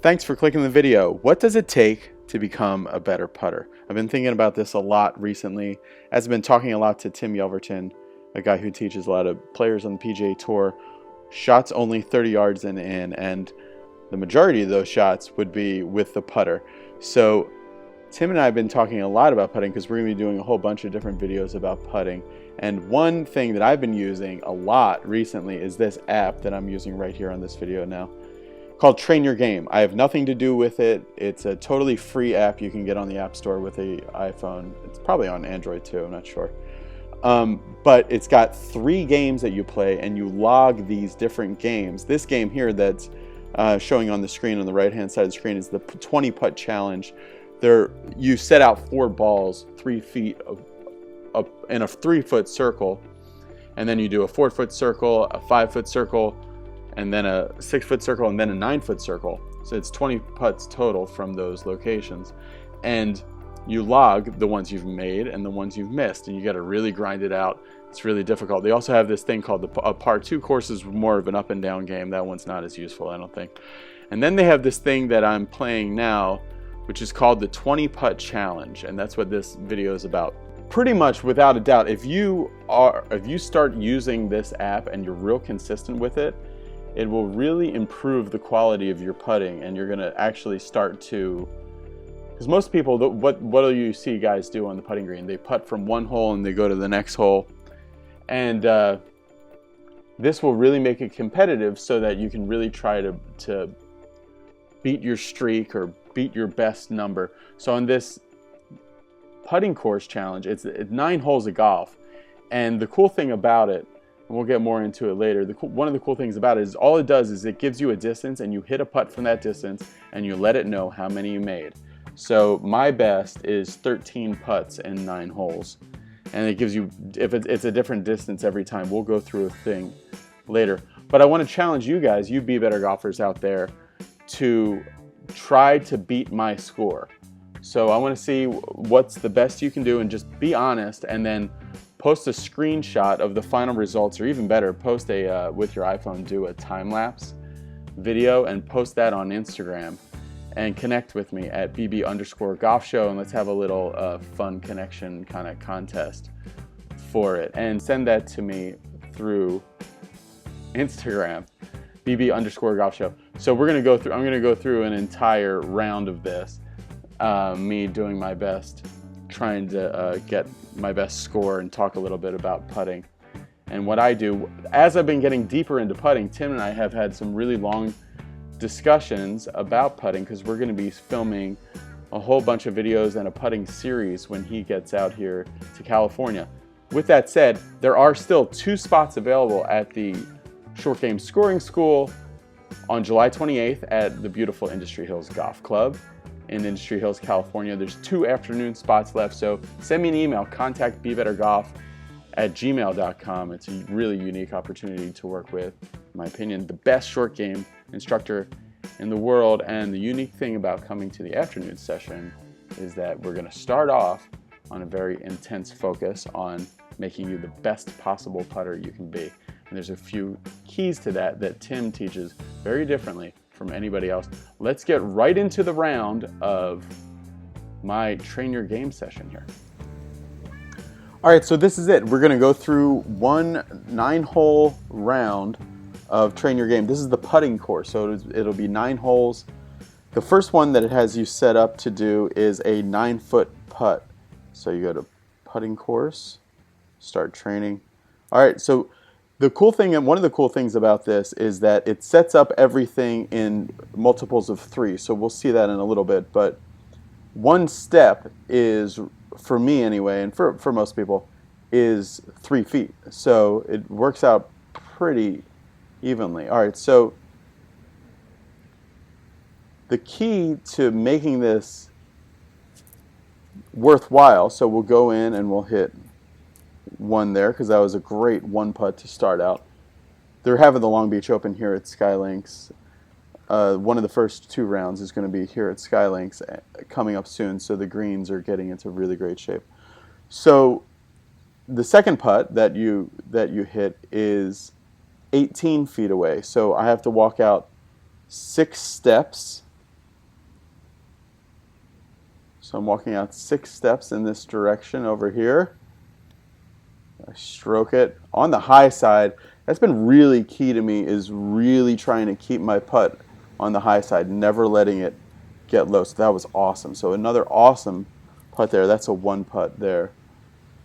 Thanks for clicking the video. What does it take to become a better putter? I've been thinking about this a lot recently, as I've been talking a lot to Tim Yelverton, a guy who teaches a lot of players on the PGA Tour. Shots only 30 yards and in, and the majority of those shots would be with the putter. So Tim and I have been talking a lot about putting because we're going to be doing a whole bunch of different videos about putting. And one thing that I've been using a lot recently is this app that I'm using right here on this video now, called Train Your Game. I have nothing to do with it. It's a totally free app you can get on the App Store with an iPhone. It's probably on Android too, I'm not sure. But it's got 3 games that you play and you log these different games. This game here that's showing on the screen on the right hand side of the screen is the 20 putt challenge. You set out 4 balls 3 feet in a 3-foot circle, and then you do a 4-foot circle, a 5-foot circle, and then a 6-foot circle, and then a 9-foot circle. So it's 20 putts total from those locations. And you log the ones you've made and the ones you've missed, and you got to really grind it out. It's really difficult. They also have this thing called a par 2 course, is more of an up and down game. That one's not as useful, I don't think. And then they have this thing that I'm playing now, which is called the 20 putt challenge, and that's what this video is about. Pretty much without a doubt, if you start using this app and you're real consistent with it, it will really improve the quality of your putting, and you're going to actually start to, because most people, what do you see guys do on the putting green? They putt from one hole and they go to the next hole, and this will really make it competitive so that you can really try to beat your streak or beat your best number. So on this putting course challenge, it's 9 holes of golf, and the cool thing about it, and we'll get more into it later, one of the cool things about it is all it does is it gives you a distance, and you hit a putt from that distance and you let it know how many you made. So my best is 13 putts in 9 holes, and it gives you, if it's a different distance every time. We'll go through a thing later, but I want to challenge you guys, you Be Better golfers out there, to try to beat my score. So I want to see what's the best you can do, and just be honest, and then post a screenshot of the final results, or even better, post a with your iPhone, do a time-lapse video and post that on Instagram, and connect with me at bb_golf show, and let's have a little fun connection kind of contest for it, and send that to me through Instagram, bb_golf show. So I'm going to go through an entire round of this, me doing my best, trying to get my best score, and talk a little bit about putting and what I do. As I've been getting deeper into putting, Tim and I have had some really long discussions about putting, because we're going to be filming a whole bunch of videos and a putting series when he gets out here to California. With that said, there are still 2 spots available at the Short Game Scoring School on July 28th at the beautiful Industry Hills Golf Club in Industry Hills, California. There's 2 afternoon spots left, so send me an email, contact bbettergolf@gmail.com. It's a really unique opportunity to work with, in my opinion, the best short game instructor in the world. And the unique thing about coming to the afternoon session is that we're going to start off on a very intense focus on making you the best possible putter you can be. And there's a few keys to that Tim teaches very differently from anybody else. Let's get right into the round of my Train Your Game session here. All right, so this is it. We're going to go through one 9-hole round of Train Your Game. This is the putting course, so it'll be 9 holes. The first one that it has you set up to do is a 9-foot putt. So you go to putting course, start training. All right, so the cool thing, and one of the cool things about this, is that it sets up everything in multiples of 3. So we'll see that in a little bit. But one step is, for me anyway, and for most people, is 3 feet. So it works out pretty evenly. All right, so the key to making this worthwhile, so we'll go in and we'll hit 1 there, because that was a great 1 putt to start out. They're having the Long Beach Open here at Skylinks. One of the first 2 rounds is going to be here at Skylinks coming up soon, so the greens are getting into really great shape. So the second putt that you hit is 18 feet away. So I have to walk out 6 steps So I'm walking out 6 steps in this direction over here. I stroke it on the high side. That's been really key to me, is really trying to keep my putt on the high side, never letting it get low. So that was awesome. So another awesome putt there. That's a 1 putt there.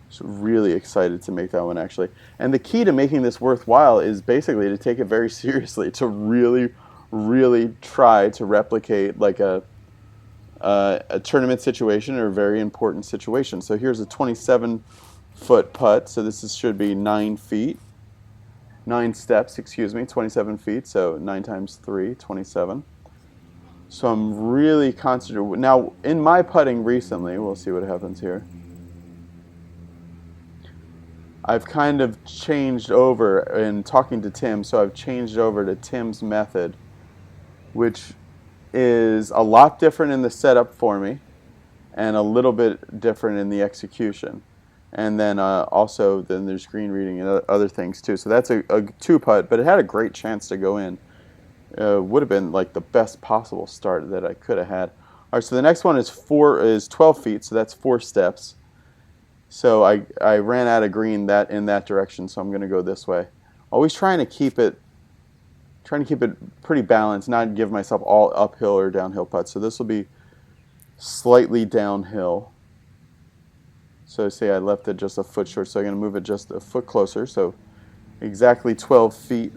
So really excited to make that one, actually. And the key to making this worthwhile is basically to take it very seriously, to really, really try to replicate like a tournament situation or a very important situation. So here's a 27-foot putt. So this should be 9 steps, 27 feet. So 9 times 3, 27. So I'm really concentrated. Now, in my putting recently, we'll see what happens here. I've kind of changed over in talking to Tim, so I've changed over to Tim's method, which is a lot different in the setup for me and a little bit different in the execution. And then also then there's green reading and other things too. So that's a 2 putt, but it had a great chance to go in. Would have been like the best possible start that I could have had. All right, so the next one is 12 feet, so that's 4 steps. So I ran out of green in that direction, so I'm going to go this way. Always trying to keep it pretty balanced, not give myself all uphill or downhill putts. So this will be slightly downhill. So say I left it just a foot short, so I'm going to move it just a foot closer. So exactly 12 feet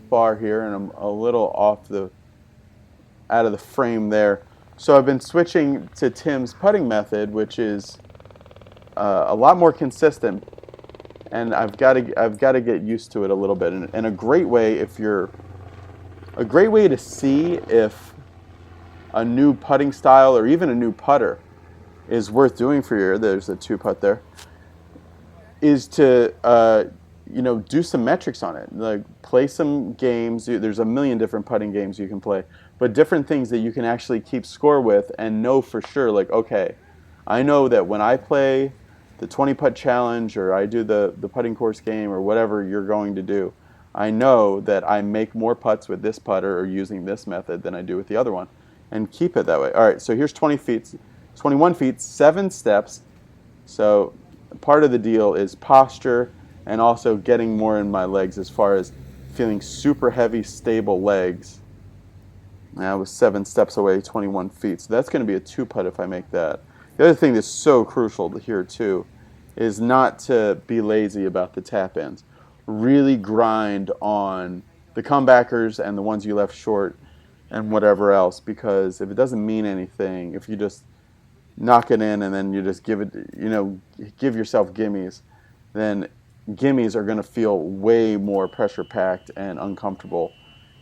far here, and I'm a little out of the frame there. So I've been switching to Tim's putting method, which is a lot more consistent, and I've got to get used to it a little bit. And a great way to see if a new putting style or even a new putter is worth doing for you. There's a 2 putt there. Is to do some metrics on it, like play some games. There's a million different putting games you can play, but different things that you can actually keep score with and know for sure. Like, okay, I know that when I play the 20 putt challenge or I do the putting course game or whatever you're going to do, I know that I make more putts with this putter or using this method than I do with the other one, and keep it that way. All right, so here's 21 feet, 7 steps. So part of the deal is posture and also getting more in my legs as far as feeling super heavy, stable legs. Now I was 7 steps away, 21 feet. So that's going to be a 2 putt if I make that. The other thing that's so crucial here too is not to be lazy about the tap ins. Really grind on the comebackers and the ones you left short and whatever else, because if it doesn't mean anything, if you just knock it in and then you just give yourself gimmies, then gimmies are going to feel way more pressure packed and uncomfortable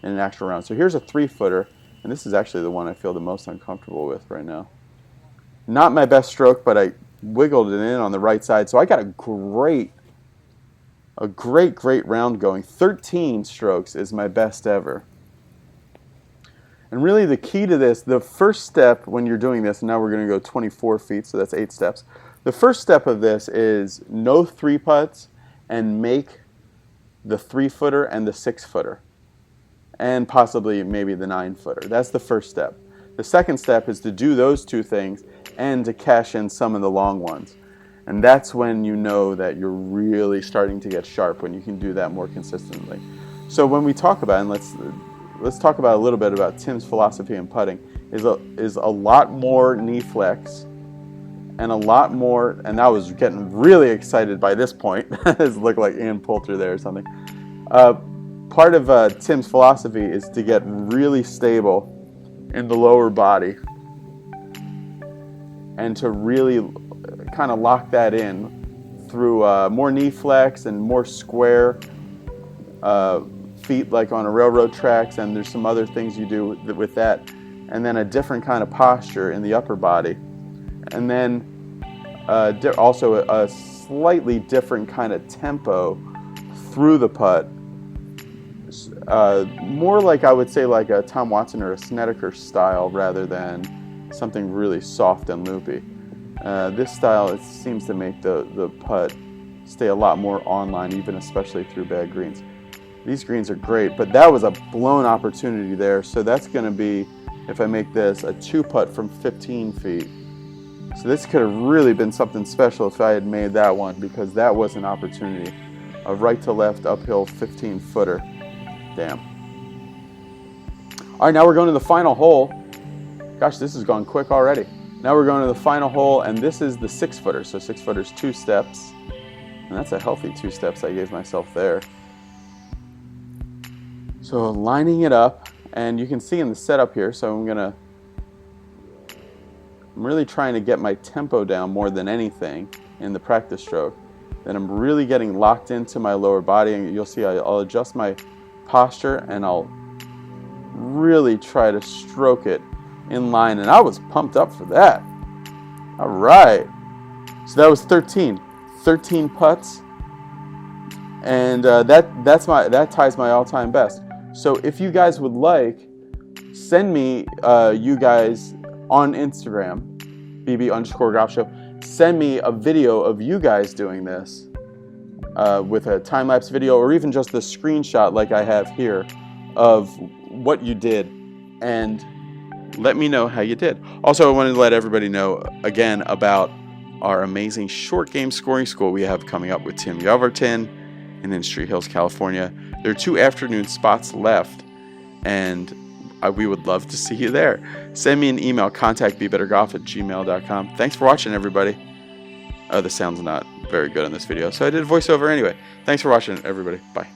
in an actual round. So here's a 3-footer, and this is actually the one I feel the most uncomfortable with right now. Not my best stroke, but I wiggled it in on the right side. So I got a great round going. 13 strokes is my best ever. And really the key to this, the first step when you're doing this, and now we're going to go 24 feet, so that's 8 steps. The first step of this is no 3 putts and make the 3-footer and the 6-footer. And possibly maybe the 9-footer. That's the first step. The second step is to do those 2 things and to cash in some of the long ones. And that's when you know that you're really starting to get sharp, when you can do that more consistently. So when we talk about, and let's talk about a little bit about Tim's philosophy in putting, is a lot more knee flex and a lot more, and I was getting really excited by this point. It looked like Ian Poulter there or something. Part of Tim's philosophy is to get really stable in the lower body and to really kind of lock that in through more knee flex and more square feet, like on a railroad tracks, and there's some other things you do with that, and then a different kind of posture in the upper body, and then also a slightly different kind of tempo through the putt, more like, I would say, like a Tom Watson or a Snedeker style rather than something really soft and loopy. This style, it seems to make the putt stay a lot more online, even especially through bad greens. These greens are great, but that was a blown opportunity there. So that's going to be, if I make this, a 2 putt from 15 feet. So this could have really been something special if I had made that one, because that was an opportunity. A right to left uphill 15-footer. Damn. All right, now we're going to the final hole. Gosh, this has gone quick already. Now we're going to the final hole, and this is the 6-footer. So 6-footer's 2 steps. And that's a healthy 2 steps I gave myself there. So lining it up, and you can see in the setup here, so I'm really trying to get my tempo down more than anything in the practice stroke. Then I'm really getting locked into my lower body, and you'll see I'll adjust my posture and I'll really try to stroke it in line, and I was pumped up for that. All right, so that was 13 putts, and that ties my all-time best. So if you guys would like, send me you guys on Instagram, bb_golf show. Send me a video of you guys doing this with a time-lapse video, or even just a screenshot like I have here of what you did, and let me know how you did. Also, I wanted to let everybody know again about our amazing short game scoring school we have coming up with Tim Yelverton in Industry Hills, California. There are 2 afternoon spots left, and we would love to see you there. Send me an email, contactbebettergolf@gmail.com. Thanks for watching, everybody. Oh, the sound's not very good on this video, so I did a voiceover anyway. Thanks for watching, everybody. Bye.